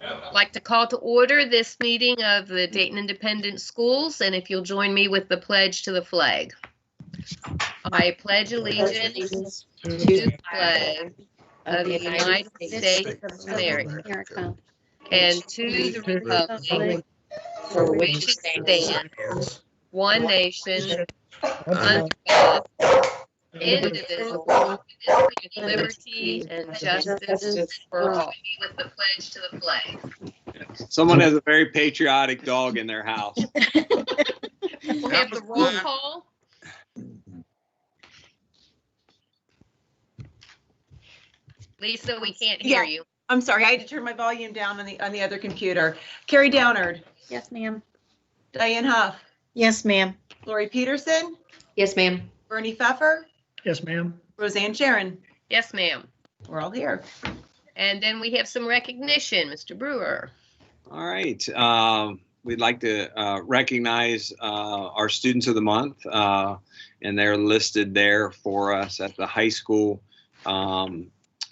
I'd like to call to order this meeting of the Dayton Independent Schools, and if you'll join me with the pledge to the flag. I pledge allegiance to the flag of the United States of America and to the republic for which it stands, one nation, under God, indivisible, with liberty and justice for all. With the pledge to the flag. Someone has a very patriotic dog in their house. We'll have the roll call. Lisa, we can't hear you. I'm sorry, I had to turn my volume down on the other computer. Carrie Downard. Yes, ma'am. Diane Huff. Yes, ma'am. Lori Peterson. Yes, ma'am. Bernie Pfeffer. Yes, ma'am. Roseanne Sharon. Yes, ma'am. We're all here. And then we have some recognition, Mr. Brewer. All right. We'd like to recognize our students of the month, and they're listed there for us at the high school.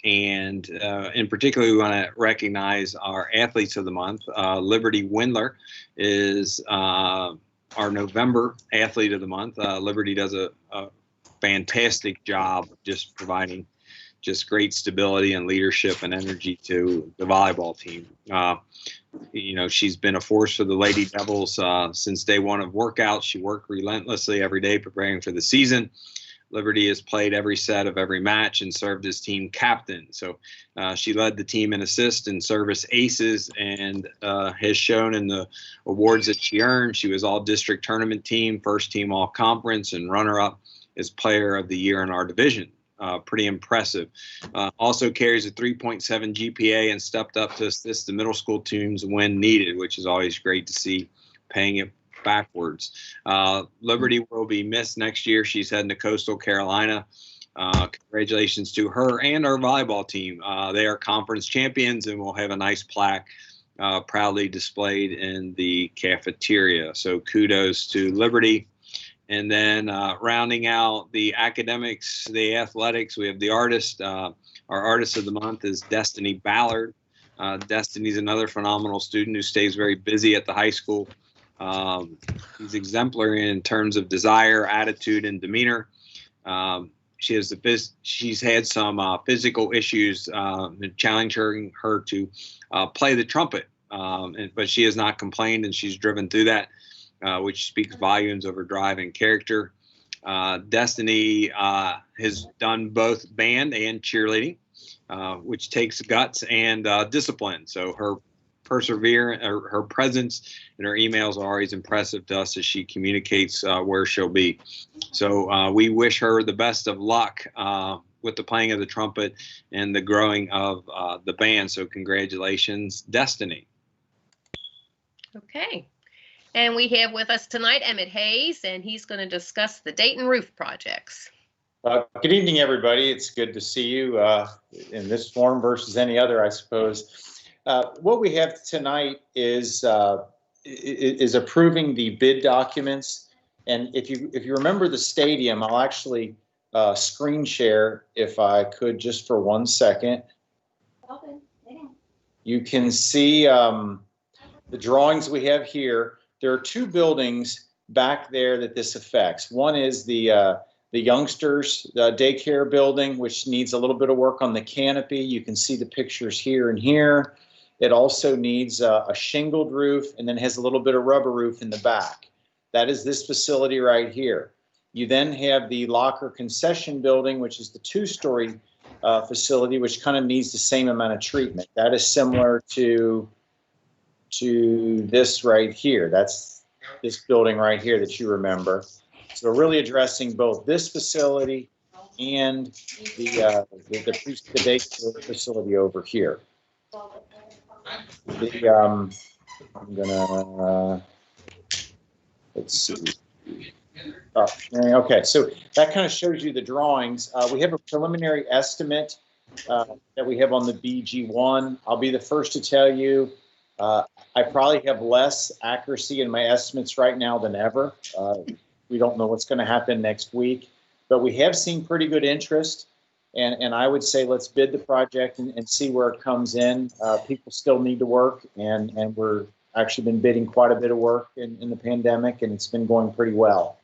And in particular, we want to recognize our athletes of the month. Liberty Windler is our November athlete of the month. Liberty does a fantastic job just providing just great stability and leadership and energy to the volleyball team. You know, she's been a force for the Lady Devils since day one of workouts. She worked relentlessly every day preparing for the season. Liberty has played every set of every match and served as team captain. So she led the team in assist and service aces and has shown in the awards that she earned. She was all district tournament team, first team all conference, and runner-up as player of the year in our division. Pretty impressive. Also carries a 3.7 GPA and stepped up to assist the middle school teams when needed, which is always great to see, paying it backwards. Liberty will be missed next year. She's heading to Coastal Carolina. Congratulations to her and our volleyball team. They are conference champions and will have a nice plaque proudly displayed in the cafeteria. So kudos to Liberty. And then rounding out the academics, the athletics, we have the artist. Our artist of the month is Destiny Ballard. Destiny's another phenomenal student who stays very busy at the high school. He's exemplary in terms of desire, attitude, and demeanor. She's had some physical issues challenging her to play the trumpet, but she has not complained, and she's driven through that, which speaks volumes of her drive and character. Destiny has done both band and cheerleading, which takes guts and discipline. So her her presence and her emails are always impressive to us as she communicates where she'll be. So we wish her the best of luck with the playing of the trumpet and the growing of the band. So congratulations, Destiny. Okay. And we have with us tonight Emmett Hayes, and he's going to discuss the Dayton roof projects. Good evening, everybody. It's good to see you in this form versus any other, I suppose. What we have tonight is approving the bid documents. And if you remember the stadium, I'll actually screen share if I could just for 1 second. You can see the drawings we have here. There are two buildings back there that this affects. One is the youngsters daycare building, which needs a little bit of work on the canopy. You can see the pictures here and here. It also needs a shingled roof and then has a little bit of rubber roof in the back. That is this facility right here. You then have the locker concession building, which is the two-story facility, which kind of needs the same amount of treatment. That is similar to this right here. That's this building right here that you remember. So we're really addressing both this facility and the daycare facility over here. I'm gonna let's see. Oh, okay, so that kind of shows you the drawings. We have a preliminary estimate that we have on the BG1. I'll be the first to tell you I probably have less accuracy in my estimates right now than ever. We don't know what's going to happen next week, but we have seen pretty good interest. And I would say let's bid the project and see where it comes in. People still need to work, and we're actually been bidding quite a bit of work in the pandemic, and it's been going pretty well.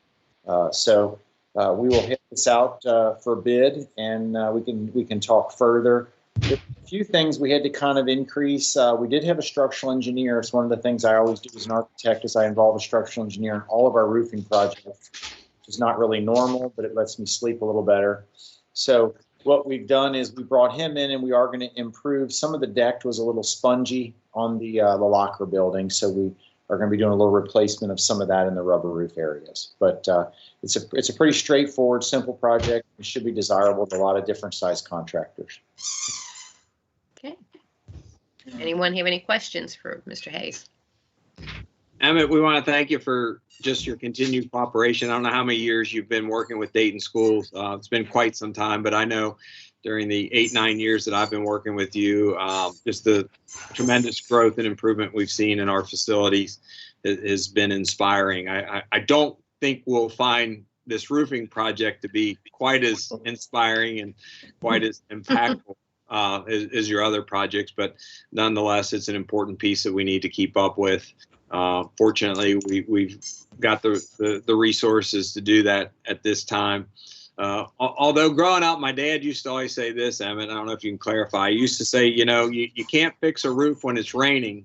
So we will hit this out for bid, and we can talk further. There's a few things we had to kind of increase. We did have a structural engineer. It's one of the things I always do as an architect is I involve a structural engineer in all of our roofing projects, which is not really normal, but it lets me sleep a little better. So what we've done is we brought him in, and we are going to improve. Some of the deck was a little spongy on the locker building, so we are going to be doing a little replacement of some of that in the rubber roof areas. But it's a pretty straightforward, simple project. It should be desirable to a lot of different size contractors. Okay. Anyone have any questions for Mr. Hayes? Emmett, we want to thank you for just your continued cooperation. I don't know how many years you've been working with Dayton schools. It's been quite some time, but I know during the 8-9 years that I've been working with you, just the tremendous growth and improvement we've seen in our facilities has been inspiring. I don't think we'll find this roofing project to be quite as inspiring and quite as impactful as your other projects, but nonetheless, it's an important piece that we need to keep up with. Fortunately, we've got the resources to do that at this time. Although growing up, my dad used to always say this, Emmett, I don't know if you can clarify. He used to say, you know, you can't fix a roof when it's raining,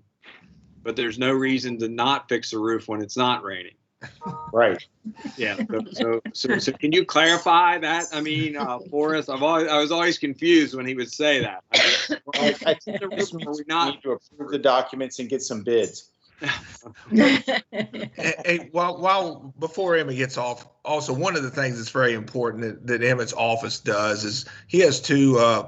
but there's no reason to not fix a roof when it's not raining. Right. Yeah. So can you clarify that? I mean, for us, I was always confused when he would say that. I think the reason we need to approve the documents and get some bids. Hey, while before Emmett gets off, also one of the things that's very important that Emmett's office does is he has two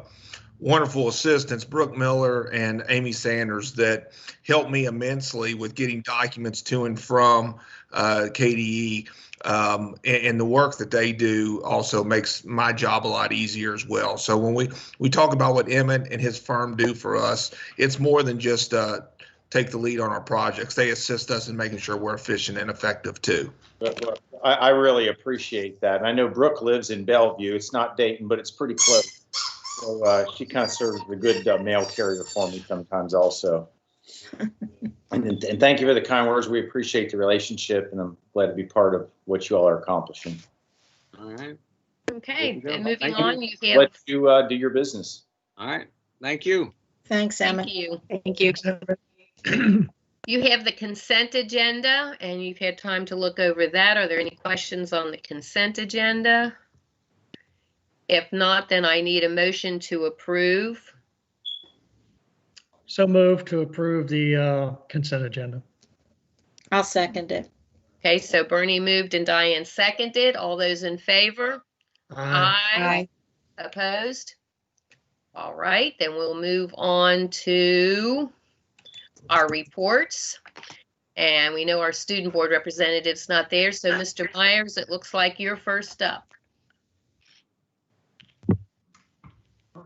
wonderful assistants, Brooke Miller and Amy Sanders, that help me immensely with getting documents to and from KDE. And the work that they do also makes my job a lot easier as well. So when we talk about what Emmett and his firm do for us, it's more than just take the lead on our projects. They assist us in making sure we're efficient and effective too. I really appreciate that. And I know Brooke lives in Bellevue. It's not Dayton, but it's pretty close. So she kind of serves as a good mail carrier for me sometimes also. And thank you for the kind words. We appreciate the relationship, and I'm glad to be part of what you all are accomplishing. All right. Okay, and moving Thank on, you. you have. Let you do your business. All right. Thank you. Thanks, Emmett. Thank you. Thank you. You have the consent agenda, and you've had time to look over that. Are there any questions on the consent agenda? If not, then I need a motion to approve. So move to approve the consent agenda. I'll second it. Okay, so Bernie moved and Diane seconded. All those in favor? Aye. Opposed? All right, then we'll move on to our reports. And we know our student board representative's not there. So Mr. Myers, it looks like you're first up.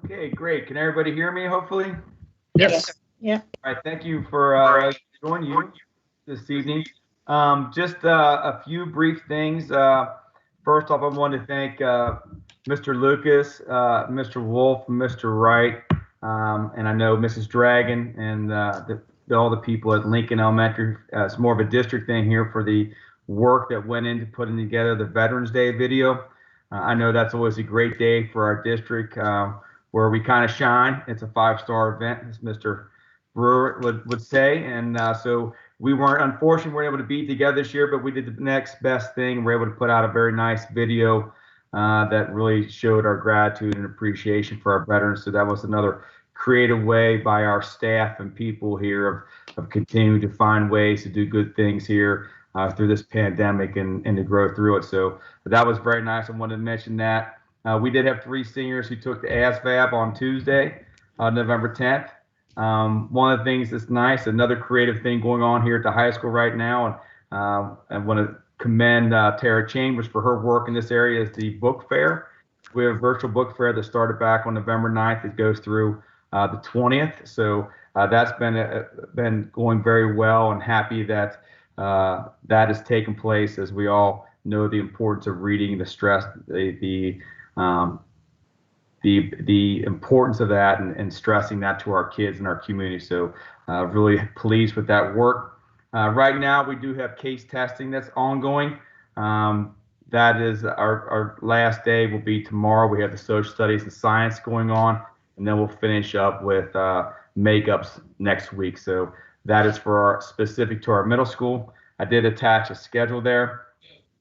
Okay, great. Can everybody hear me, hopefully? Yes. Yeah. All right, thank you for joining you this evening. Just a few brief things. First off, I want to thank Mr. Lucas, Mr. Wolf, Mr. Wright, and I know Mrs. Dragon and all the people at Lincoln Elementary. It's more of a district thing here for the work that went into putting together the Veterans Day video. I know that's always a great day for our district where we kind of shine. It's a 5-star event, as Mr. Brewer would say. And so we unfortunately weren't able to be together this year, but we did the next best thing. We're able to put out a very nice video that really showed our gratitude and appreciation for our veterans. So that was another creative way by our staff and people here of continuing to find ways to do good things here through this pandemic and to grow through it. So that was very nice. I wanted to mention that. We did have 3 seniors who took the ASVAB on Tuesday, November 10th. One of the things that's nice, another creative thing going on here at the high school right now, and I want to commend Tara Chambers for her work in this area, is the book fair. We have a virtual book fair that started back on November 9th. It goes through the 20th. So that's been going very well, and happy that that has taken place, as we all know the importance of reading, the stress, the the importance of that and stressing that to our kids and our community. So really pleased with that work. Right now, we do have case testing that's ongoing. That is our last day will be tomorrow. We have the social studies and science going on, and then we'll finish up with makeups next week. So that is specific to our middle school. I did attach a schedule there.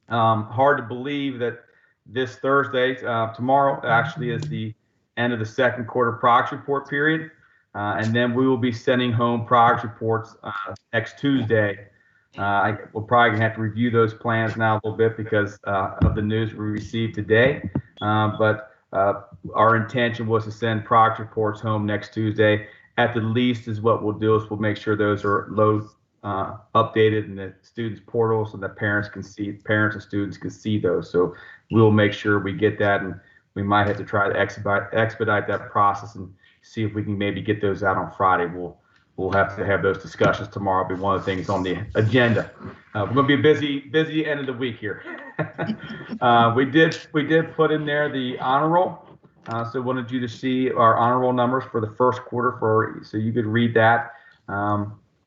Hard to believe that this Thursday, tomorrow actually is the end of the second quarter progress report period. And then we will be sending home progress reports next Tuesday. We're probably gonna have to review those plans now a little bit because of the news we received today. But our intention was to send progress reports home next Tuesday. At the least is what we'll do is we'll make sure those are updated in the students' portal so that parents and students can see those. So we'll make sure we get that, and we might have to try to expedite that process and see if we can maybe get those out on Friday. We'll have to have those discussions tomorrow. It'll be one of the things on the agenda. We're going to be a busy end of the week here. We did put in there the honor roll. So wanted you to see our honor roll numbers for the first quarter so you could read that.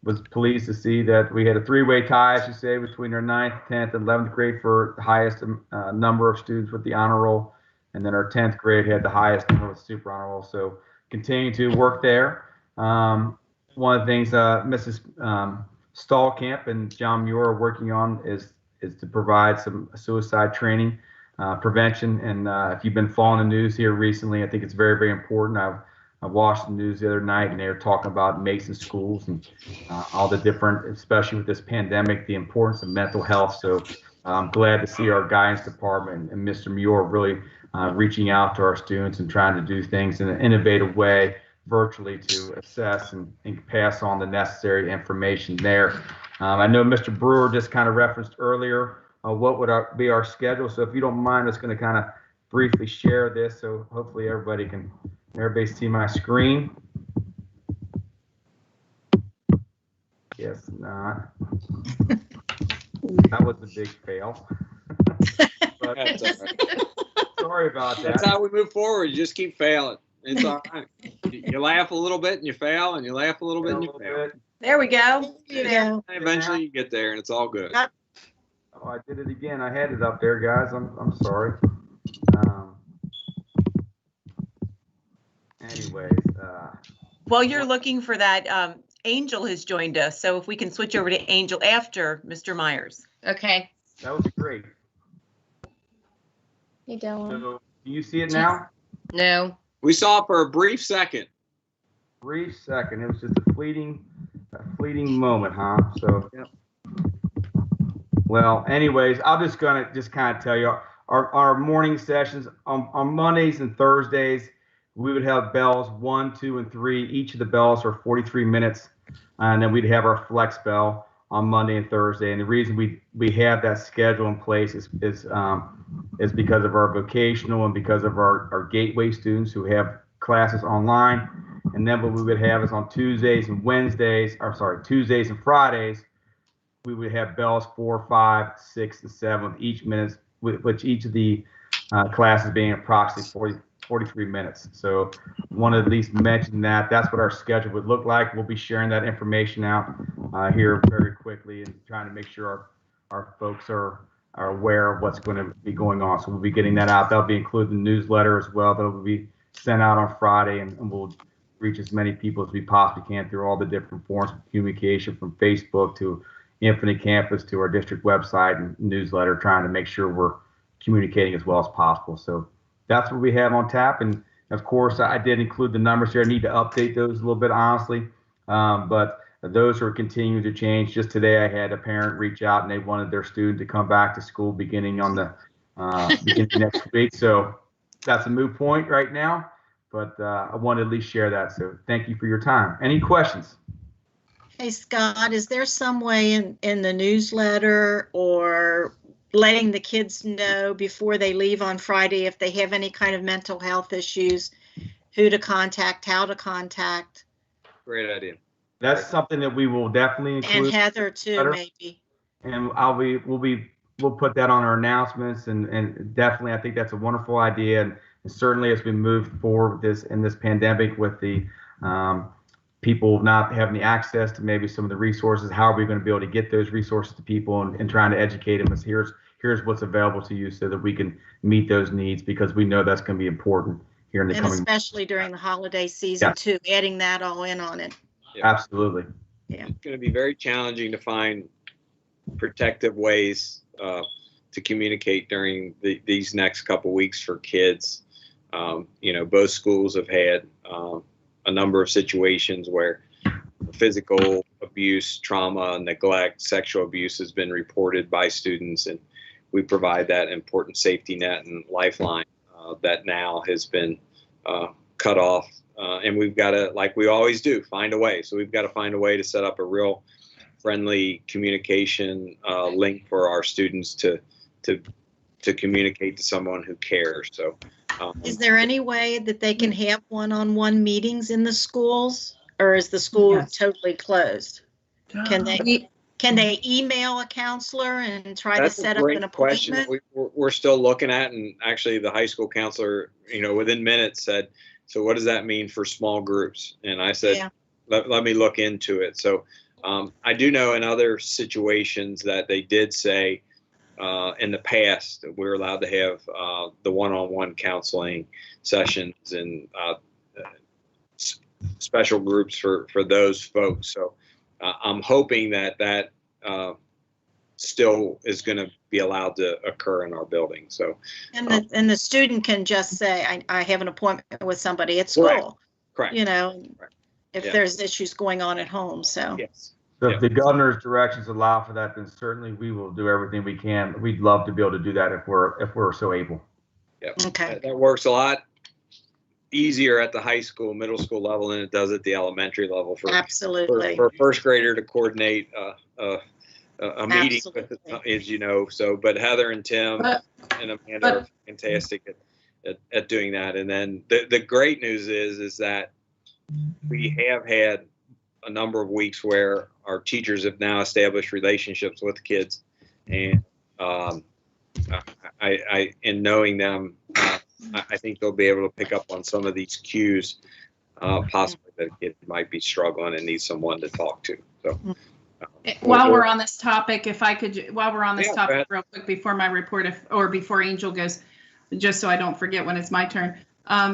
Was pleased to see that we had a three-way tie, I should say, between our 9th, 10th, and 11th grade for the highest number of students with the honor roll. And then our 10th grade had the highest number with super honor roll. So continue to work there. One of the things Mrs. Stallcamp and John Muir are working on is to provide some suicide training, prevention. And if you've been following the news here recently, I think it's very, very important. I watched the news the other night, and they were talking about Mason schools and all the different, especially with this pandemic, the importance of mental health. So I'm glad to see our guidance department and Mr. Muir really reaching out to our students and trying to do things in an innovative way virtually to assess and pass on the necessary information there. I know Mr. Brewer just kind of referenced earlier what would be our schedule. So if you don't mind, I'm just going to kind of briefly share this so hopefully everybody see my screen. Yes, not. That was a big fail. But, That's all right. sorry about that. That's how we move forward. You just keep failing. It's all right. You laugh a little bit and you fail, and you laugh a little bit and you fail. There we go. Yeah. And eventually you get there, and it's all good. Oh, I did it again. I had it up there, guys. I'm sorry. Anyways. While you're looking for that, Angel has joined us. So if we can switch over to Angel after Mr. Myers. Okay. That was great. Hey, Dylan. So, do you see it now? No. We saw it for a brief second. Brief second. It was just a fleeting moment, huh? So. Yep. Well, anyways, I'm just gonna kind of tell you our morning sessions on Mondays and Thursdays. We would have bells 1, 2, and 3. Each of the bells are 43 minutes, and then we'd have our flex bell on Monday and Thursday. And the reason we have that schedule in place is because of our vocational and because of our gateway students who have classes online. And then what we would have is on Tuesdays and Tuesdays and Fridays, we would have bells 4, 5, 6, and 7 with each of the classes being approximately 43 minutes. So want to at least mention that. That's what our schedule would look like. We'll be sharing that information out here very quickly and trying to make sure our folks are aware of what's going to be going on. So we'll be getting that out. That'll be included in the newsletter as well. That'll be sent out on Friday, and we'll reach as many people as we possibly can through all the different forms of communication, from Facebook to Infinite Campus to our district website and newsletter, trying to make sure we're communicating as well as possible. So that's what we have on tap. And of course, I did include the numbers here. I need to update those a little bit, honestly. But those are continuing to change. Just today, I had a parent reach out and they wanted their student to come back to school beginning next week. So that's a moot point right now, but I want to at least share that. So thank you for your time. Any questions? Hey, Scott, is there some way in the newsletter or letting the kids know before they leave on Friday if they have any kind of mental health issues, who to contact, how to contact? Great idea. That's something that we will definitely include. And Heather too, maybe. And we'll put that on our announcements, and definitely I think that's a wonderful idea. And And certainly as we move forward in this pandemic with the people not having the access to maybe some of the resources, how are we going to be able to get those resources to people and trying to educate them as here's what's available to you so that we can meet those needs, because we know that's going to be important here in the And coming. especially during the holiday season too, adding that all in on it. Yeah. Absolutely. Yeah. It's going to be very challenging to find protective ways to communicate during these next couple weeks for kids. Both schools have had a number of situations where physical abuse, trauma, neglect, sexual abuse has been reported by students, and we provide that important safety net and lifeline that now has been cut off. And we've got to, like we always do, find a way. So we've got to find a way to set up a real friendly communication link for our students to communicate to someone who cares. So, is there any way that they can have one-on-one meetings in the schools, or is the school totally closed? Can they email a counselor and try to set up an appointment? Question. We're still looking at, and actually the high school counselor, within minutes said, so what does that mean for small groups? And I said, let me look into it. So I do know in other situations that they did say in the past that we're allowed to have the one-on-one counseling sessions and special groups for those folks. So I'm hoping that still is going to be allowed to occur in our building. So and the student can just say, I have an appointment with somebody at school. Correct. If there's issues going on at home. So yes. So if the governor's directions allow for that, then certainly we will do everything we can. We'd love to be able to do that if we're so able. Yep. Okay. That works a lot easier at the high school, middle school level than it does at the elementary level for a first grader to coordinate a meeting with, as So, but Heather and Tim and Amanda are fantastic at doing that. And then the great news is that we have had a number of weeks where our teachers have now established relationships with kids, and I in knowing them, I think they'll be able to pick up on some of these cues, possibly that a kid might be struggling and needs someone to talk to. So, while we're on this topic, real quick before my report, before Angel goes, just so I don't forget when it's my turn.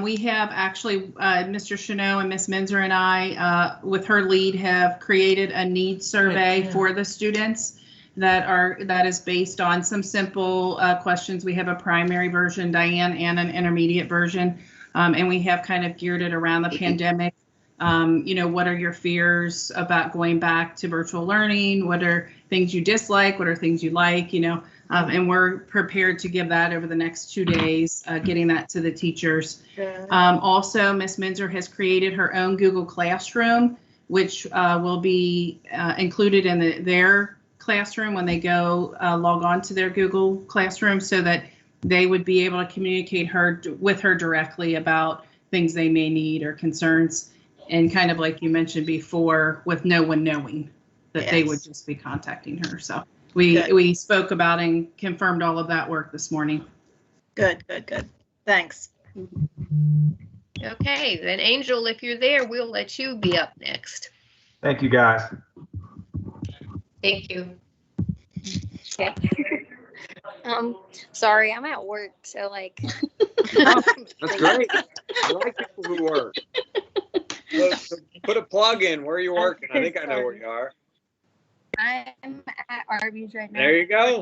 We have actually, Mr. Chanot and Ms. Minzer and I, with her lead, have created a needs survey for the students that is based on some simple questions. We have a primary version, Diane, and an intermediate version, and we have kind of geared it around the pandemic. What are your fears about going back to virtual learning? What are things you dislike? What are things you like? And we're prepared to give that over the next 2 days, getting that to the teachers. Also, Ms. Minzer has created her own Google Classroom, which will be included in their classroom when they go log on to their Google Classroom, so that they would be able to communicate with her directly about things they may need or concerns. And kind of like you mentioned before, with no one knowing that they would just be contacting her. So we spoke about and confirmed all of that work this morning. Good. Thanks. Okay, then Angel, if you're there, we'll let you be up next. Thank you, guys. Thank you. Okay. Sorry, I'm at work, so like. That's great. I like people who work. So put a plug in. Where are you working? I think I know where you are. I'm at Arby's right now. There you go.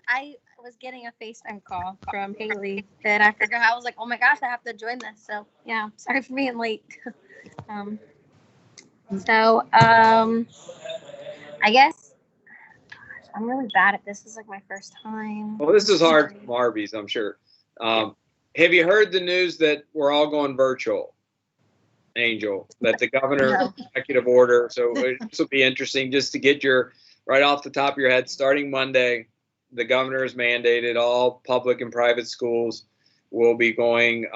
I was getting a FaceTime call from Haley that I forgot. I was like, oh my gosh, I have to join this. So yeah, sorry for being late. I guess I'm really bad at this. This is like my first time. Well, this is hard from Arby's, I'm sure. Have you heard the news that we're all going virtual, Angel? That the governor executive order. So this will be interesting just to get right off the top of your head. Starting Monday, the governor has mandated all public and private schools will be going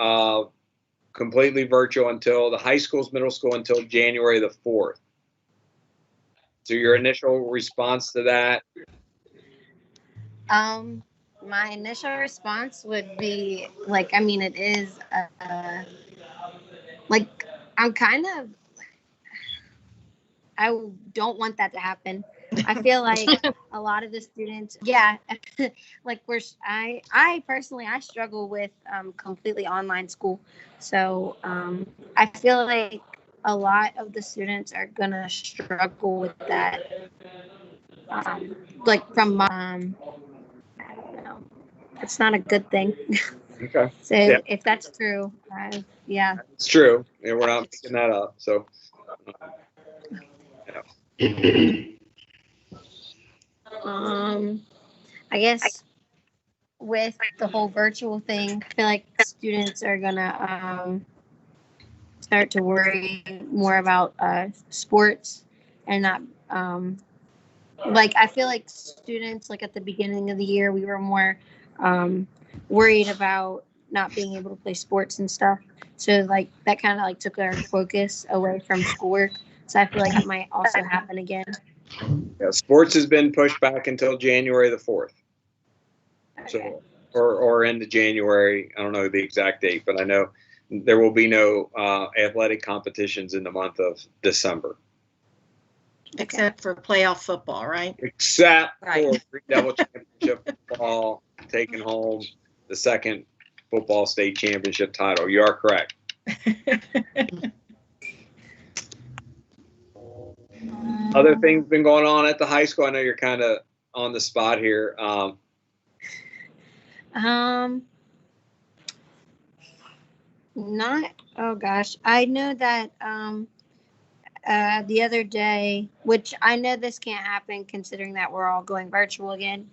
completely virtual until the high schools, middle school until January the 4th. So your initial response to that? my initial response would be like, I mean, it is like I'm kind of, I don't want that to happen. I feel like a lot of the students, yeah, like I personally, I struggle with completely online school. So I feel like a lot of the students are gonna struggle with that. Like from I don't know, it's not a good thing. Okay. So Yeah. if that's true, yeah. It's true. And we're not making that up. So, I guess with the whole virtual thing, I feel like students are gonna start to worry more about sports and not like I feel like students like at the beginning of the year we were more worried about not being able to play sports and stuff. So like that kind of like took our focus away from schoolwork. So I feel like it might also happen again. yeah, sports has been pushed back until January the 4th. So, or into January. I don't know the exact date, but I know there will be no athletic competitions in the month of December. Except for playoff football, right? Except Right. for Devil Championship football, taking home the second football state championship title. You are correct. Other things been going on at the high school. I know you're kind of on the spot here. Not, oh gosh. I know that the other day, which I know this can't happen considering that we're all going virtual again,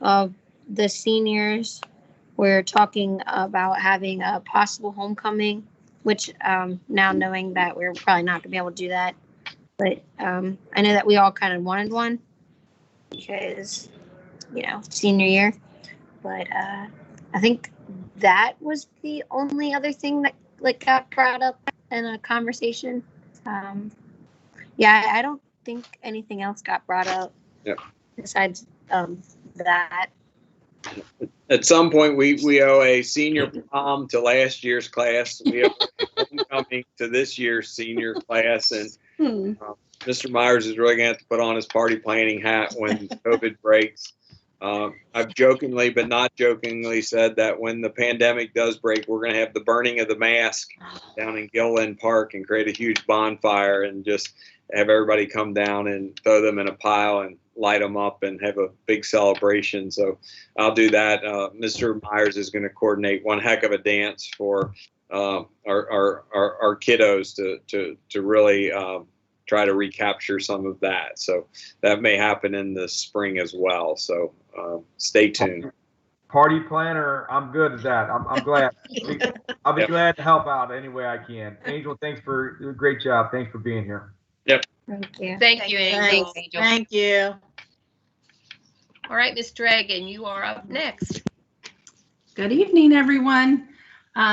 the seniors were talking about having a possible homecoming, which now knowing that we're probably not gonna be able to do that, but I know that we all kind of wanted one because, you know, senior year, but I think that was the only other thing that like got brought up in a conversation. Yeah, I don't think anything else got brought up. Yep. Besides that. At some point, we owe a senior prom to last year's class. We owe a homecoming to this year's senior class, and Mr. Myers is really going to have to put on his party planning hat when COVID breaks. I've jokingly, but not jokingly, said that when the pandemic does break, we're going to have the burning of the mask down in Gilland Park and create a huge bonfire and just have everybody come down and throw them in a pile and light them up and have a big celebration. So I'll do that. Mr. Myers is going to coordinate one heck of a dance for our kiddos to really try to recapture some of that. So that may happen in the spring as well. So stay tuned. Party planner, I'm good at that. I'm glad. I'll be glad to help out any way I can. Angel, thanks for a great job. Thanks for being here. Yep. Thank you. Thank you, Angel. Thank you. All right, Ms. Dragon, you are up next. Good evening, everyone.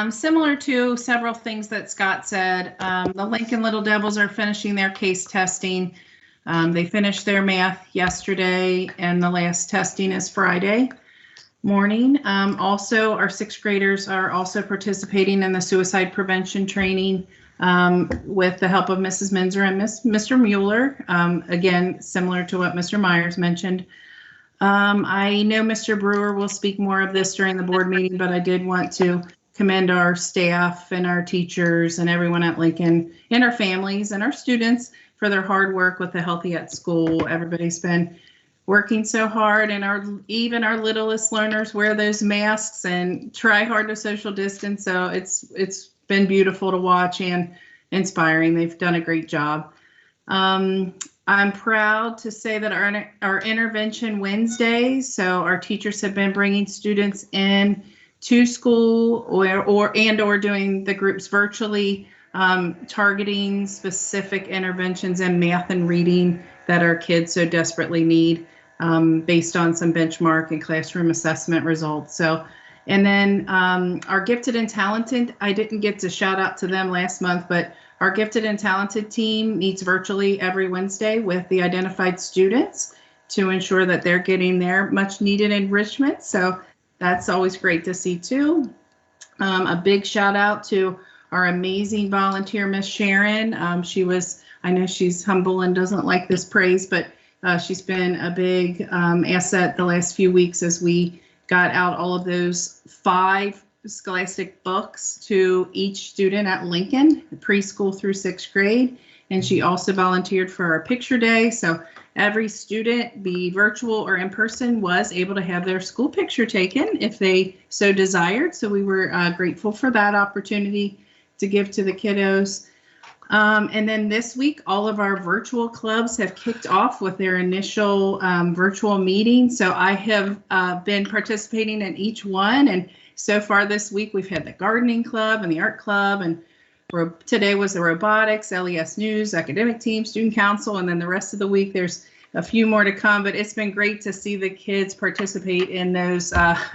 Similar to several things that Scott said, the Lincoln Little Devils are finishing their case testing. They finished their math yesterday, and the last testing is Friday morning. Also, our sixth graders are also participating in the suicide prevention training with the help of Mrs. Minzer and Mr. Mueller. Again, similar to what Mr. Myers mentioned. I know Mr. Brewer will speak more of this during the board meeting, but I did want to commend our staff and our teachers and everyone at Lincoln and our families and our students for their hard work with the Healthy at School. Everybody's been working so hard, and even our littlest learners wear those masks and try hard to social distance. So it's been beautiful to watch and inspiring. They've done a great job. I'm proud to say that our intervention Wednesdays, so our teachers have been bringing students in to school or doing the groups virtually, targeting specific interventions in math and reading that our kids so desperately need, based on some benchmark and classroom assessment results. So, and then our gifted and talented, I didn't get to shout out to them last month, but our gifted and talented team meets virtually every Wednesday with the identified students to ensure that they're getting their much needed enrichment. So that's always great to see too. A big shout out to our amazing volunteer, Miss Sharon. I know she's humble and doesn't like this praise, but she's been a big asset the last few weeks as we got out all of those 5 Scholastic books to each student at Lincoln, preschool through 6th grade. And she also volunteered for our picture day. So every student, be virtual or in person, was able to have their school picture taken if they so desired. So we were grateful for that opportunity to give to the kiddos. And then this week, all of our virtual clubs have kicked off with their initial virtual meeting. So I have been participating in each one. And so far this week, we've had the gardening club and the art club. And today was the robotics, LES news, academic team, student council. And then the rest of the week, there's a few more to come. But it's been great to see the kids participate in those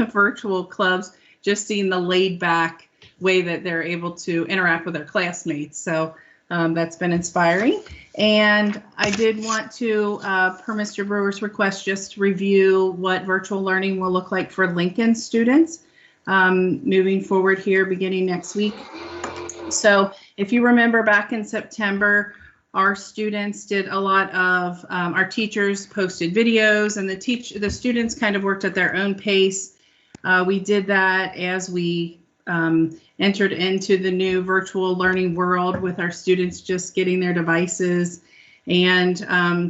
virtual clubs, just seeing the laid back way that they're able to interact with their classmates. So that's been inspiring. And I did want to, per Mr. Brewer's request, just review what virtual learning will look like for Lincoln students moving forward here beginning next week. So if you remember back in September, our students did a lot of, our teachers posted videos and the students kind of worked at their own pace. We did that as we entered into the new virtual learning world with our students just getting their devices and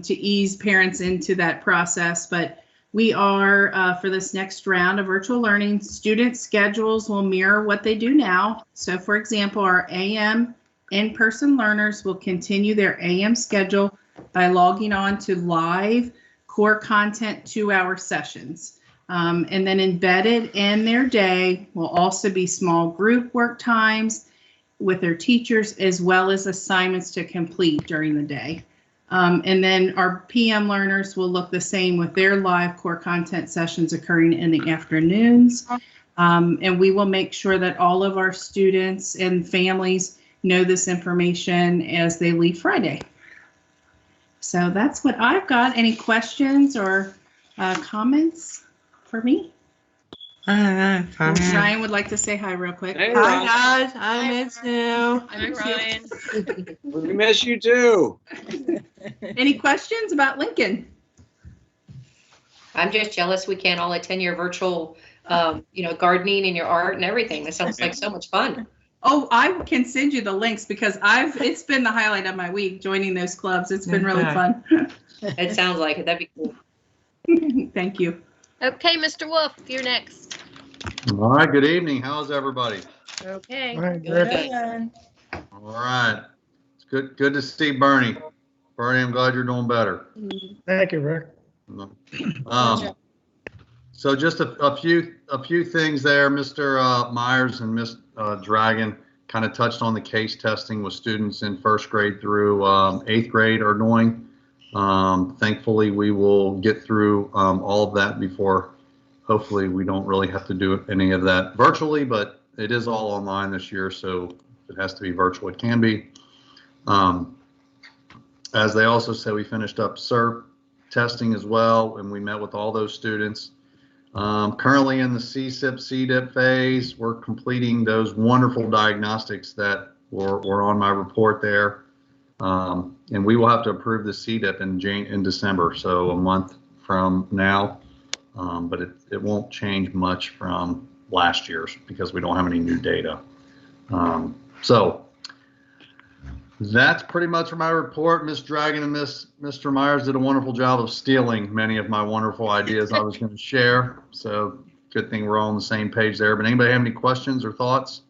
to ease parents into that process. But we are, for this next round of virtual learning, student schedules will mirror what they do now. So for example, our AM in-person learners will continue their AM schedule by logging on to live core content 2-hour sessions. And then embedded in their day will also be small group work times with their teachers, as well as assignments to complete during the day. And then our PM learners will look the same with their live core content sessions occurring in the afternoons. And we will make sure that all of our students and families know this information as they leave Friday. So that's what I've got. Any questions or comments for me? Ryan would like to say hi real quick. Hey, Hi guys, I miss you. I'm Ryan. We miss you too. Any questions about Lincoln? I'm just jealous we can't all attend your virtual, gardening and your art and everything. That sounds like so much fun. Oh, I can send you the links because it's been the highlight of my week joining those clubs. It's been really fun. It sounds like it. That'd be cool. Thank you. Okay, Mr. Wolf, you're next. All right, good evening. How's everybody? Okay. All right, Rick. All right. It's good to see Bernie. Bernie, I'm glad you're doing better. Thank you, Rick. So just a few things there. Mr. Myers and Miss Dragon kind of touched on the case testing with students in 1st grade through 8th grade are doing. Thankfully, we will get through all of that before, hopefully we don't really have to do any of that virtually, but it is all online this year, so if it has to be virtual, it can be. As they also said, we finished up CERT testing as well, and we met with all those students. Currently in the CSIP, CDIP phase, we're completing those wonderful diagnostics that were on my report there. And we will have to approve the CDIP in December, so a month from now. But it won't change much from last year's because we don't have any new data. So that's pretty much for my report. Miss Dragon and Mr. Myers did a wonderful job of stealing many of my wonderful ideas I was going to share. So good thing we're all on the same page there. But anybody have any questions or thoughts?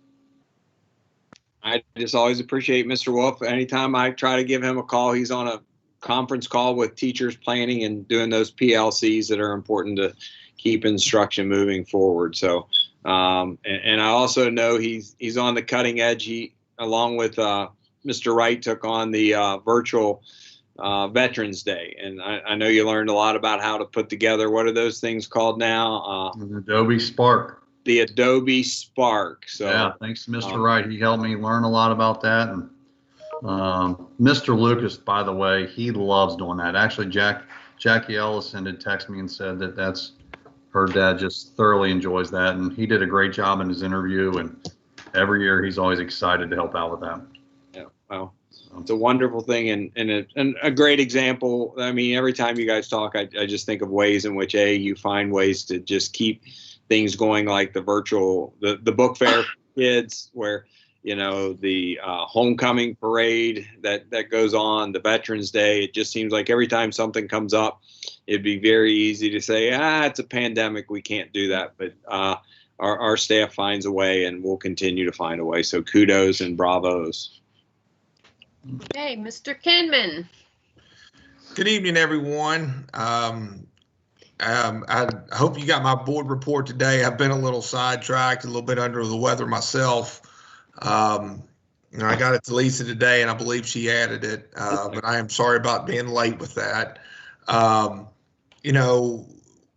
I just always appreciate Mr. Wolf. Anytime I try to give him a call, he's on a conference call with teachers planning and doing those PLCs that are important to keep instruction moving forward. So, and I also know he's on the cutting edge. He, along with Mr. Wright, took on the virtual Veterans Day. And I know you learned a lot about how to put together, what are those things called now? Adobe Spark. The Adobe Spark. So yeah, thanks to Mr. Wright. He helped me learn a lot about that. And Mr. Lucas, by the way, he loves doing that. Actually, Jackie Ellison did text me and said that that's her dad just thoroughly enjoys that, and he did a great job in his interview, and every year he's always excited to help out with that. Yeah, well, it's a wonderful thing and a great example. I mean, every time you guys talk, I just think of ways in which you find ways to just keep things going, like the virtual, the book fair for kids, where, you know, the homecoming parade that goes on, the Veterans Day. It just seems like every time something comes up, it'd be very easy to say, it's a pandemic, we can't do that. But our staff finds a way, and we'll continue to find a way. So kudos and bravos. Okay, Mr. Kenman. Good evening, everyone. I hope you got my board report today. I've been a little sidetracked, a little bit under the weather myself. I got it to Lisa today, and I believe she added it, but I am sorry about being late with that.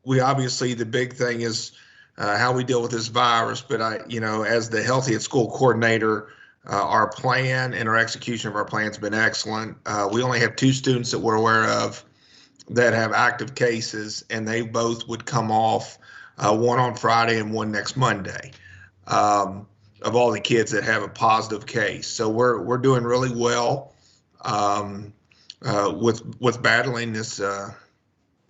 We obviously, the big thing is how we deal with this virus, but as the Healthy at School coordinator, our plan and our execution of our plan has been excellent. We only have 2 students that we're aware of that have active cases, and they both would come off, one on Friday and one next Monday, of all the kids that have a positive case. So we're doing really well with battling this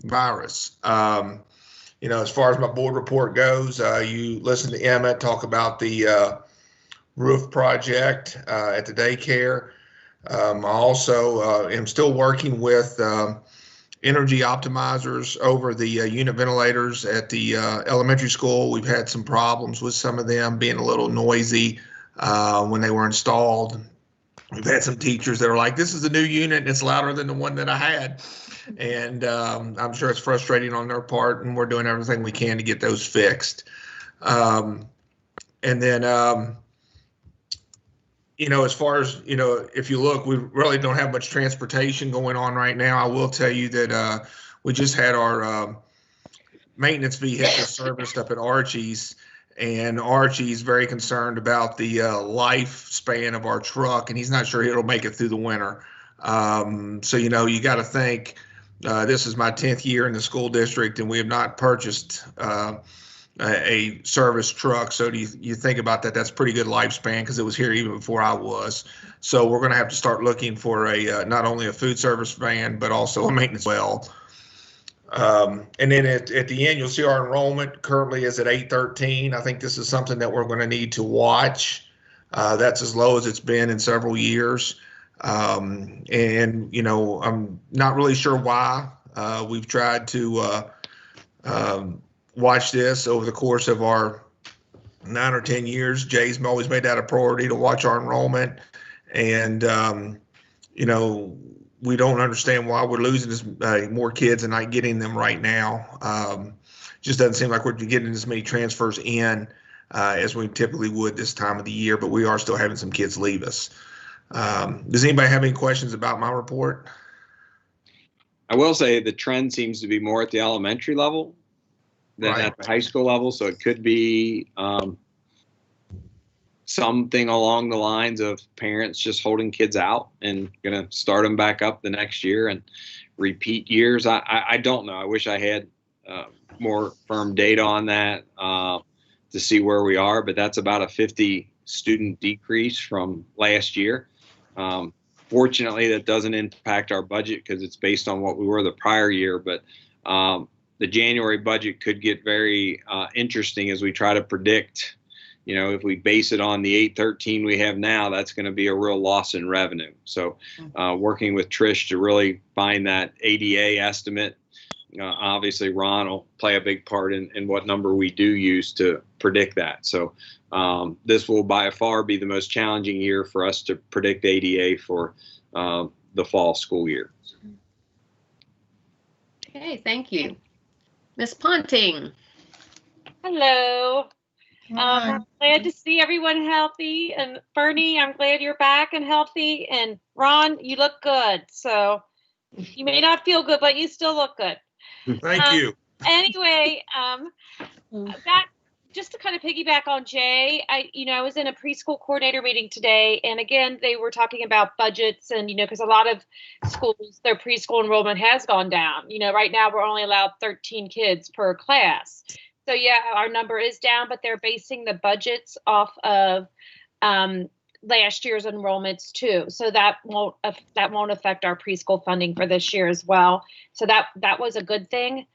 virus. As far as my board report goes, you listen to Emmett talk about the roof project at the daycare. I also am still working with energy optimizers over the unit ventilators at the elementary school. We've had some problems with some of them being a little noisy when they were installed. We've had some teachers that are like, this is a new unit and it's louder than the one that I had. And I'm sure it's frustrating on their part, and we're doing everything we can to get those fixed. And then as far as, if you look, we really don't have much transportation going on right now. I will tell you that we just had our maintenance vehicle serviced up at Archie's, and Archie's very concerned about the lifespan of our truck, and he's not sure it'll make it through the winter. So, you got to think, this is my 10th year in the school district, and we have not purchased a service truck. So do you think about that? That's pretty good lifespan, because it was here even before I was. So we're going to have to start looking for a not only a food service van, but also a maintenance well. And then at the end, you'll see our enrollment currently is at 813. I think this is something that we're going to need to watch. That's as low as it's been in several years. And I'm not really sure why. We've tried to watch this over the course of our 9 or 10 years. Jay's always made that a priority to watch our enrollment. And, we don't understand why we're losing more kids and not getting them right now. Just doesn't seem like we're getting as many transfers in as we typically would this time of the year, but we are still having some kids leave us. Does anybody have any questions about my report? I will say the trend seems to be more at the elementary level than at the high school level. So it could be something along the lines of parents just holding kids out and going to start them back up the next year and repeat years. I don't know. I wish I had more firm data on that to see where we are, but that's about a 50 student decrease from last year. Fortunately, that doesn't impact our budget because it's based on what we were the prior year, but the January budget could get very interesting as we try to predict, if we base it on the 813 we have now, that's going to be a real loss in revenue. So working with Trish to really find that ADA estimate. Obviously, Ron will play a big part in what number we do use to predict that. So this will by far be the most challenging year for us to predict ADA for the fall school year. Okay, thank you. Ms. Ponting. Hello. I'm glad to see everyone healthy. And Bernie, I'm glad you're back and healthy. And Ron, you look good. So you may not feel good, but you still look good. Thank you. Anyway, just to kind of piggyback on Jay, I was in a preschool coordinator meeting today, and again, they were talking about budgets and, because a lot of schools, their preschool enrollment has gone down. Right now we're only allowed 13 kids per class. So yeah, our number is down, but they're basing the budgets off of last year's enrollments too. So that won't affect our preschool funding for this year as well. So that was a good thing.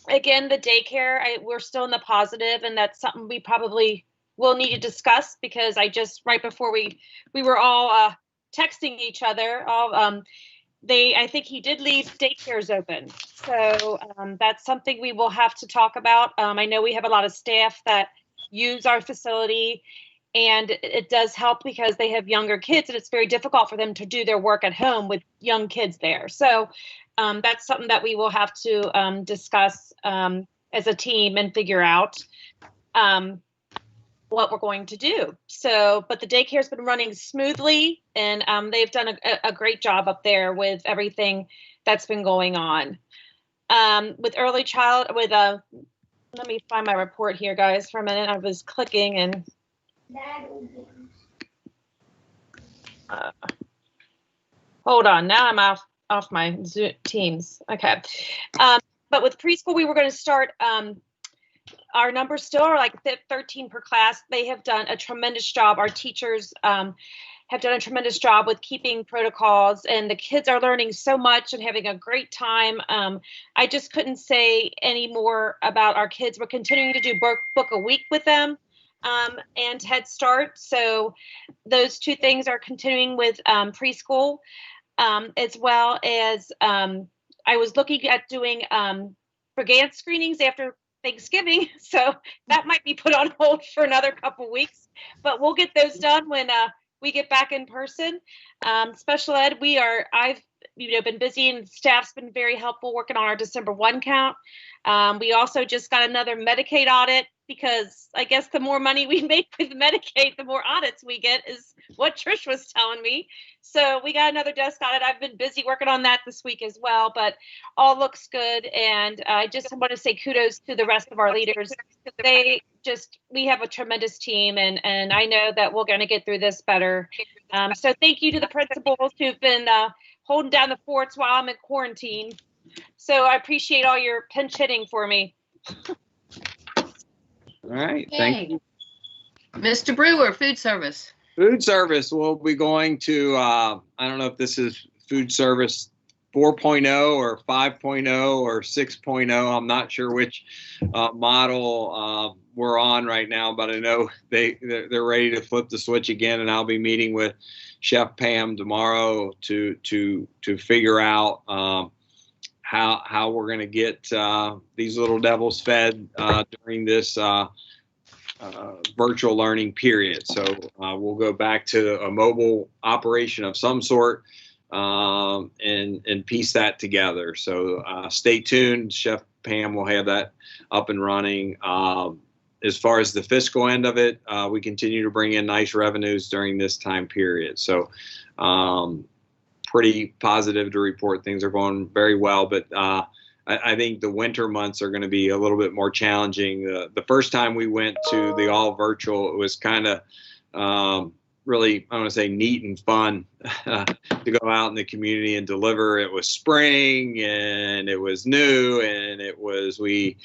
Again, the daycare, we're still in the positive, and that's something we probably will need to discuss, because right before we were all texting each other, I think he did leave daycares open. So that's something we will have to talk about. I know we have a lot of staff that use our facility, and it does help because they have younger kids, and it's very difficult for them to do their work at home with young kids there. So that's something that we will have to discuss as a team and figure out what we're going to do. So, but the daycare's been running smoothly, and they've done a great job up there with everything that's been going on. With early child, let me find my report here, guys, for a minute. I was clicking and hold on. Now I'm off my Zoom Teams. Okay. But with preschool, we were going to start, our numbers still are like 13 per class. They have done a tremendous job. Our teachers have done a tremendous job with keeping protocols, and the kids are learning so much and having a great time. I just couldn't say any more about our kids. We're continuing to do book a week with them and Head Start. So those two things are continuing with preschool, as well as I was looking at doing brigade screenings after Thanksgiving, so that might be put on hold for another couple weeks, but we'll get those done when we get back in person. Special ed, I've been busy, and staff's been very helpful working on our December 1 count. We also just got another Medicaid audit, because I guess the more money we make with Medicaid, the more audits we get, is what Trish was telling me. So we got another desk audit. I've been busy working on that this week as well, but all looks good. And I just want to say kudos to the rest of our leaders. We have a tremendous team, and I know that we're going to get through this better. So thank you to the principals who've been holding down the forts while I'm in quarantine. So I appreciate all your pinch hitting for me. All right, thank you. Mr. Brewer, food service. Food service, we'll be going to, I don't know if this is food service 4.0 or 5.0 or 6.0. I'm not sure which model we're on right now, but I know they're ready to flip the switch again, and I'll be meeting with Chef Pam tomorrow to figure out how we're going to get these little devils fed during this virtual learning period. So we'll go back to a mobile operation of some sort and piece that together. So stay tuned. Chef Pam will have that up and running. As far as the fiscal end of it, we continue to bring in nice revenues during this time period. So pretty positive to report things are going very well, but I think the winter months are going to be a little bit more challenging. The first time we went to the all virtual, it was kind of really, I want to say, neat and fun to go out in the community and deliver. It was spring and it was new, and we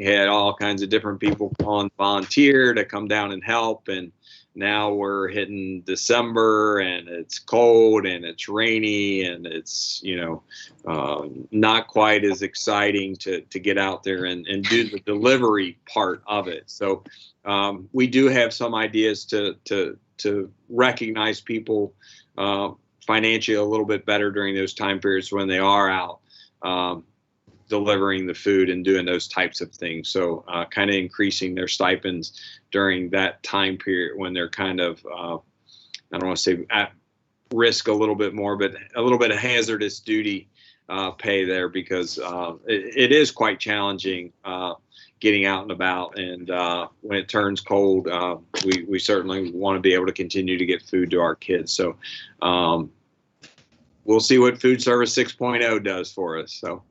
had all kinds of different people on volunteer to come down and help. And now we're hitting December, and it's cold and it's rainy, and it's, not quite as exciting to get out there and do the delivery part of it. So we do have some ideas to recognize people financially a little bit better during those time periods when they are out delivering the food and doing those types of things. So kind of increasing their stipends during that time period when they're kind of, I don't want to say at risk a little bit more, but a little bit of hazardous duty pay there, because it is quite challenging getting out and about. And when it turns cold, we certainly want to be able to continue to get food to our kids. So we'll see what food service 6.0 does for us. So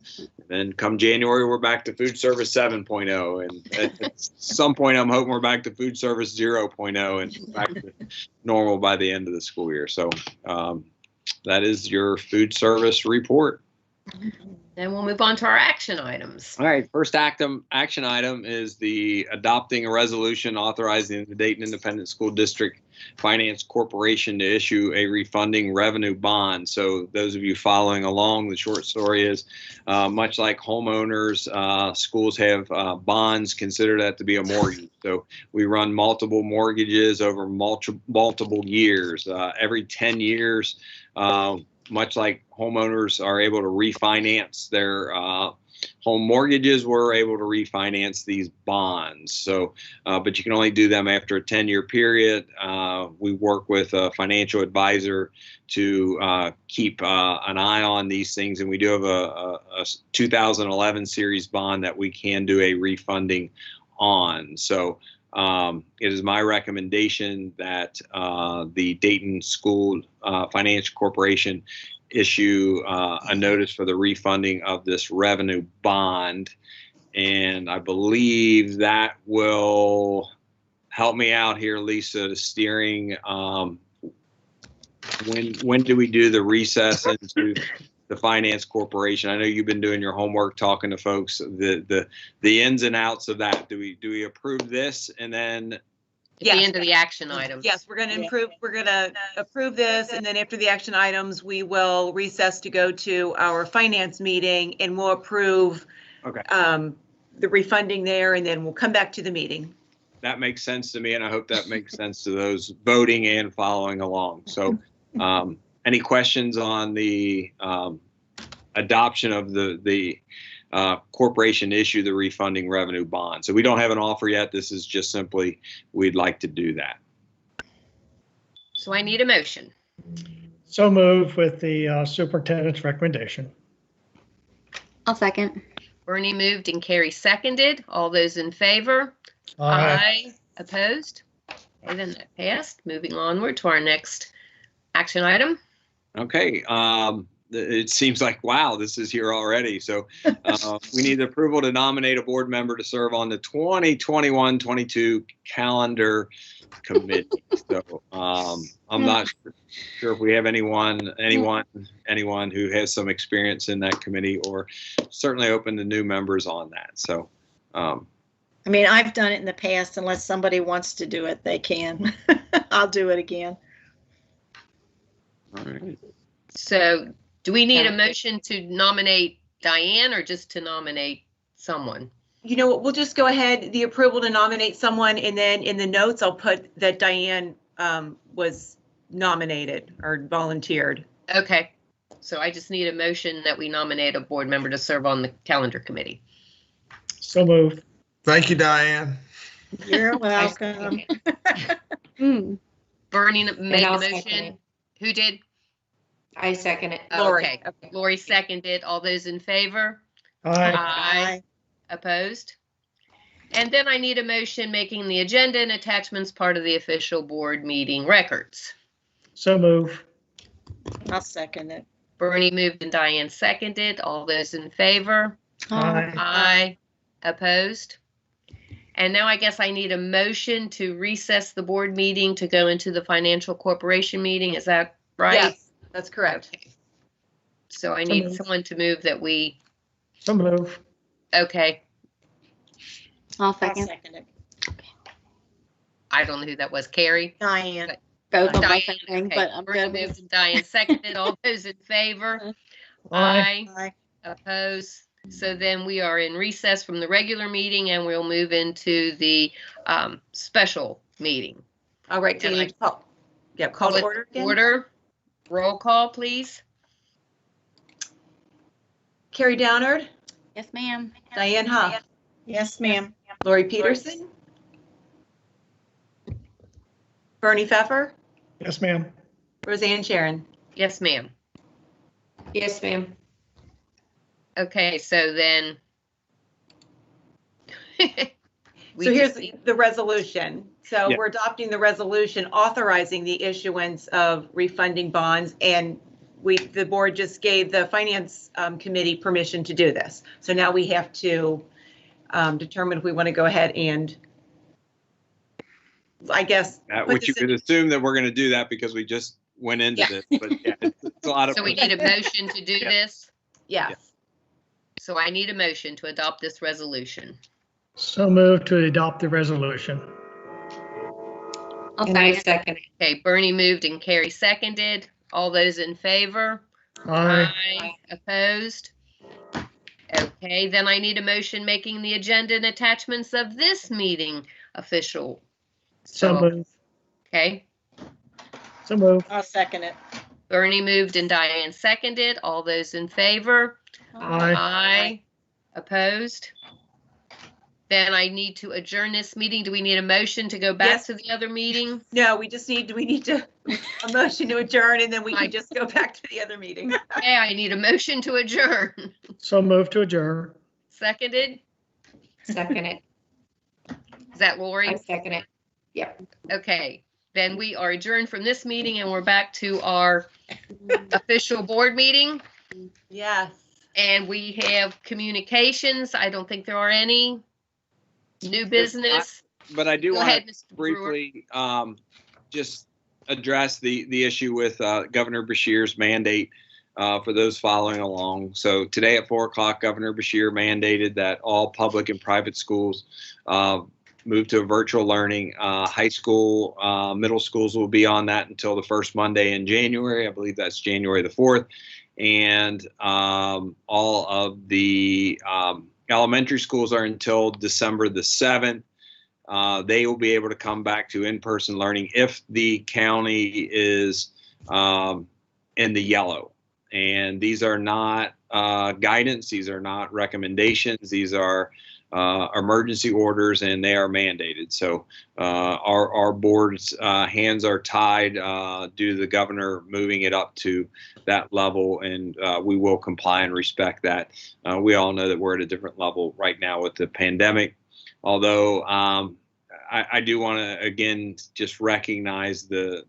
then come January, we're back to food service 7.0. And at some point, I'm hoping we're back to food service 0.0 and back to normal by the end of the school year. So that is your food service report. Then we'll move on to our action items. All right, first action item is the adopting a resolution authorizing the Dayton Independent School District Finance Corporation to issue a refunding revenue bond. So those of you following along, the short story is much like homeowners, schools have bonds. Consider that to be a mortgage. So we run multiple mortgages over multiple years. Every 10 years, much like homeowners are able to refinance their home mortgages, we're able to refinance these bonds. So, but you can only do them after a 10-year period. We work with a financial advisor to keep an eye on these things, and we do have a 2011 series bond that we can do a refunding on. So it is my recommendation that the Dayton School Financial Corporation issue a notice for the refunding of this revenue bond. And I believe that will help me out here, Lisa, the steering. When do we do the recess into the Finance Corporation? I know you've been doing your homework, talking to folks, the ins and outs of that. Do we approve this and then At the end of the action items. Yes, we're going to approve this, and then after the action items, we will recess to go to our finance meeting, and we'll approve the refunding there, and then we'll come back to the meeting. That makes sense to me, and I hope that makes sense to those voting and following along. So any questions on the adoption of the corporation issue the refunding revenue bond? So we don't have an offer yet. This is just simply, we'd like to do that. So I need a motion. So move with the superintendent's recommendation. I'll second. Bernie moved and Carrie seconded. All those in favor? Aye. Opposed? And then that passed. Moving onward to our next action item. Okay. It seems like, wow, this is here already. So we need the approval to nominate a board member to serve on the 2021-22 calendar committee. So I'm not sure if we have anyone who has some experience in that committee, or certainly open to new members on that. So I mean, I've done it in the past. Unless somebody wants to do it, they can. I'll do it again. All right. So do we need a motion to nominate Diane, or just to nominate someone? You know what, we'll just go ahead, the approval to nominate someone, and then in the notes, I'll put that Diane was nominated or volunteered. Okay. So I just need a motion that we nominate a board member to serve on the calendar committee. So moved. Thank you, Diane. You're welcome. Bernie made the I'll motion. second it. Who did? I second it. Lori. Okay. Lori seconded. All those in favor? Aye. Aye. Opposed? And then I need a motion making the agenda and attachments part of the official board meeting records. So move. I'll second it. Bernie moved and Diane seconded. All those in favor? Aye. Aye. Opposed? And now I guess I need a motion to recess the board meeting to go into the financial corporation meeting. Is that right? Yes, that's correct. Okay. So I So need moved. someone to move that we, So move. okay. I'll I'll second. second it. I don't know who that was. Carrie? Diane. Both of Diane, us, I think, okay. but I'm Bernie good with moved and Diane seconded. All those in favor? Aye. Aye. Opposed? So then we are in recess from the regular meeting, and we'll move into the special meeting. All right, And Dean, call to order again. Order. Roll call, please. Carrie Downard, Yes, ma'am. Diane Huff, Yes, ma'am. Lori Peterson, Bernie Pfeffer, Yes, ma'am. Roseanne Sharon. Yes, ma'am. Yes, ma'am. Okay, so then. So here's the resolution. So Yeah. we're adopting the resolution authorizing the issuance of refunding bonds, and the board just gave the finance committee permission to do this. So now we have to determine if we want to go ahead and, I guess. Which you could assume that we're going to do that because we just went into this. But yeah, it's a lot of. So we need a motion to do this? Yeah. So I need a motion to adopt this resolution. So moved to adopt the resolution. And I second it. Okay, Bernie moved and Carrie seconded. All those in favor? Aye. Opposed? Okay, then I need a motion making the agenda and attachments of this meeting official. So moved. Okay, So moved. I'll second it. Bernie moved and Diane seconded. All those in favor? Aye. Aye. Opposed? Then I need to adjourn this meeting. Do we need a motion to go back Yes. to the other meeting? No, we need to, a motion to adjourn, and then we can just go back to the other meeting. Okay, I need a motion to adjourn. So moved to adjourn. Seconded? Second it. Is that Lori? I second it. Yep. Okay, then we are adjourned from this meeting and we're back to our official board meeting. Yes. And we have communications. I don't think there are any. New business. But I do Go want ahead, to Mr. Brewer. briefly just address the issue with Governor Beshear's mandate for those following along. So today at 4 o'clock, Governor Beshear mandated that all public and private schools move to virtual learning. High school, middle schools will be on that until the first Monday in January. I believe that's January the 4th. And all of the elementary schools are until December the 7th. They will be able to come back to in-person learning if the county is in the yellow. And these are not guidance. These are not recommendations. These are emergency orders, and they are mandated. So our board's hands are tied due to the governor moving it up to that level, and we will comply and respect that. We all know that we're at a different level right now with the pandemic, although I do want to again just recognize the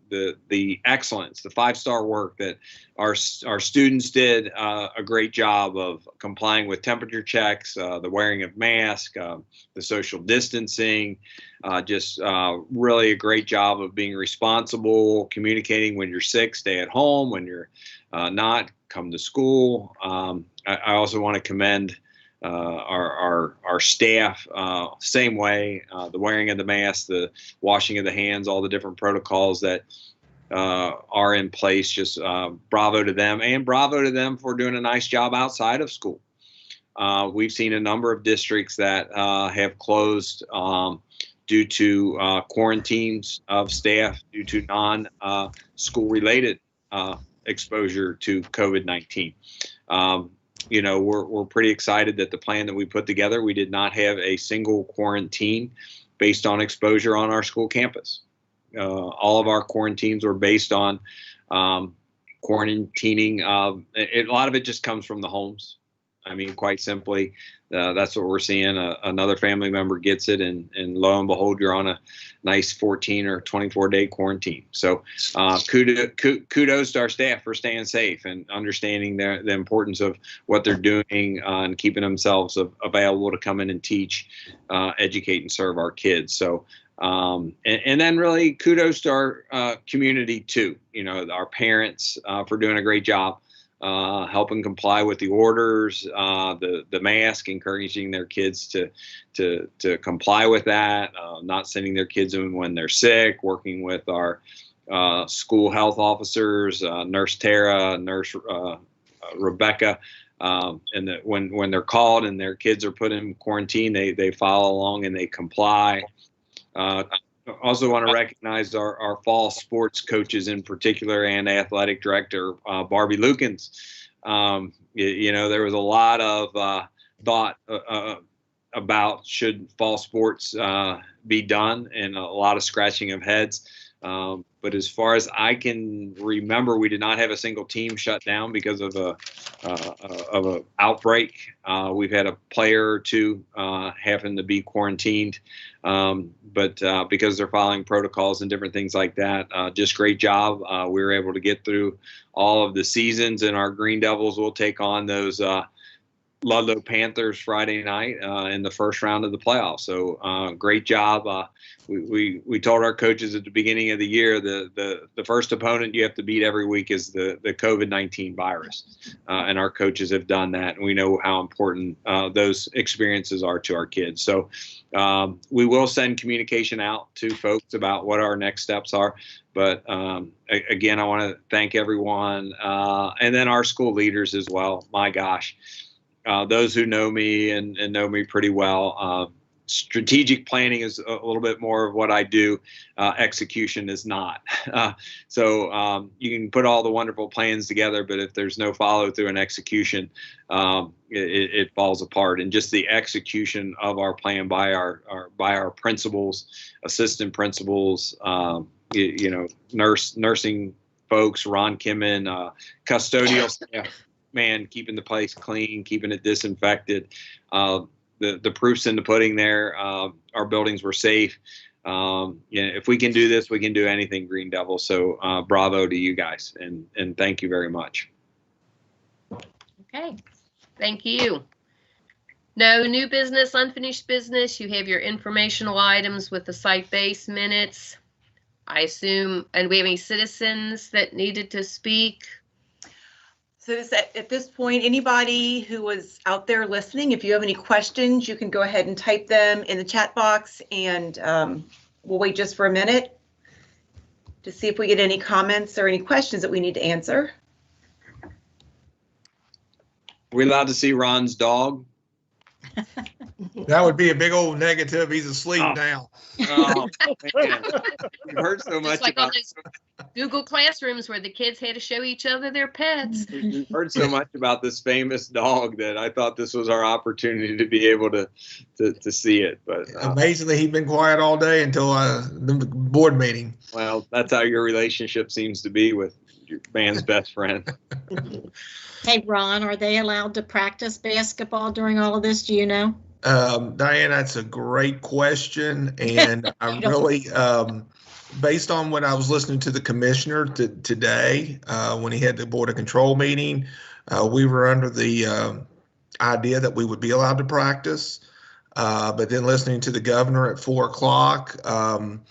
excellence, the 5-star work that our students did a great job of complying with temperature checks, the wearing of masks, the social distancing, just really a great job of being responsible, communicating when you're sick, stay at home, when you're not, come to school. I also want to commend our staff, same way, the wearing of the mask, the washing of the hands, all the different protocols that are in place. Just bravo to them, and bravo to them for doing a nice job outside of school. We've seen a number of districts that have closed due to quarantines of staff due to non-school related exposure to COVID-19. You know, we're pretty excited that the plan that we put together, we did not have a single quarantine based on exposure on our school campus. All of our quarantines were based on quarantining. A lot of it just comes from the homes. I mean, quite simply, that's what we're seeing. Another family member gets it, and lo and behold, you're on a nice 14 or 24-day quarantine. So kudos to our staff for staying safe and understanding the importance of what they're doing and keeping themselves available to come in and teach, educate, and serve our kids. So and then really kudos to our community too. You know, our parents for doing a great job. Helping comply with the orders, the mask, encouraging their kids to comply with that, not sending their kids in when they're sick, working with our school health officers, Nurse Tara, Nurse Rebecca, and that when they're called and their kids are put in quarantine, they follow along and they comply. Also want to recognize our fall sports coaches in particular, and athletic director Barbie Lukens. You know, there was a lot of thought about should fall sports be done, and a lot of scratching of heads. But as far as I can remember, we did not have a single team shut down because of a outbreak. We've had a player or two happen to be quarantined, but because they're following protocols and different things like that, just great job. We were able to get through all of the seasons, and our Green Devils will take on those Ludlow Panthers Friday night in the first round of the playoffs. So great job. We told our coaches at the beginning of the year the first opponent you have to beat every week is the COVID-19 virus, and our coaches have done that, and we know how important those experiences are to our kids. So we will send communication out to folks about what our next steps are. But again, I want to thank everyone, and then our school leaders as well. My gosh. Those who know me and know me pretty well, strategic planning is a little bit more of what I do. Execution is not. So you can put all the wonderful plans together, but if there's no follow through and execution, it falls apart. And just the execution of our plan by our principals, assistant principals, nursing folks, Ron Kimmin, custodial staff. Man, keeping the place clean, keeping it disinfected. The proof's in the pudding there. Our buildings were safe. If we can do this, we can do anything, Green Devil. So bravo to you guys, and thank you very much. Okay, thank you. No new business, unfinished business. You have your informational items with the site-based minutes, I assume. And we have any citizens that needed to speak? So at this point, anybody who was out there listening, if you have any questions, you can go ahead and type them in the chat box, and we'll wait just for a minute to see if we get any comments or any questions that we need to answer. We allowed to see Ron's dog? That would be a big old negative. He's asleep now. Oh, man. We've heard so much Just like about on those Google Classrooms where the kids had to show each other their pets. We've heard so much about this famous dog that I thought this was our opportunity to be able to see it. But amazingly, he's been quiet all day until the board meeting. Well, that's how your relationship seems to be with your man's best friend. Hey, Ron, are they allowed to practice basketball during all of this? Do you know? Diane, that's a great question. And I'm really, based on what I was listening to the commissioner today, when he had the Board of Control meeting, we were under the idea that we would be allowed to practice. But then listening to the governor at 4 o'clock, I'm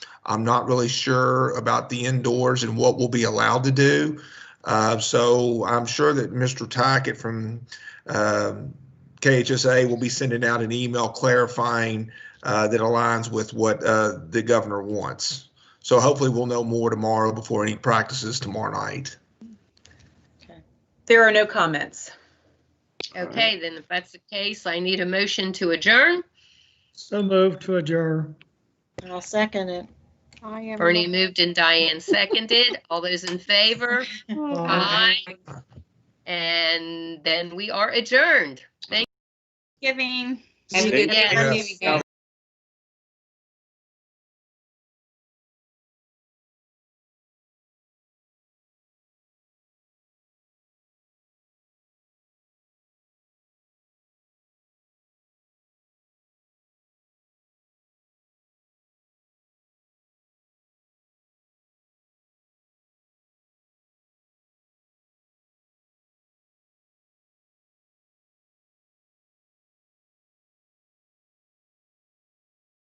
not really sure about the indoors and what we'll be allowed to do. So I'm sure that Mr. Tackett from KHSA will be sending out an email clarifying that aligns with what the governor wants. So hopefully we'll know more tomorrow before any practices tomorrow night. Okay. There are no comments. Okay, then if that's the case, I need a motion to adjourn. So moved to adjourn. I'll second it. Bernie moved and Diane seconded. All those in favor? Aye. And then we are adjourned. Thank Giving. Have a good Yes. day.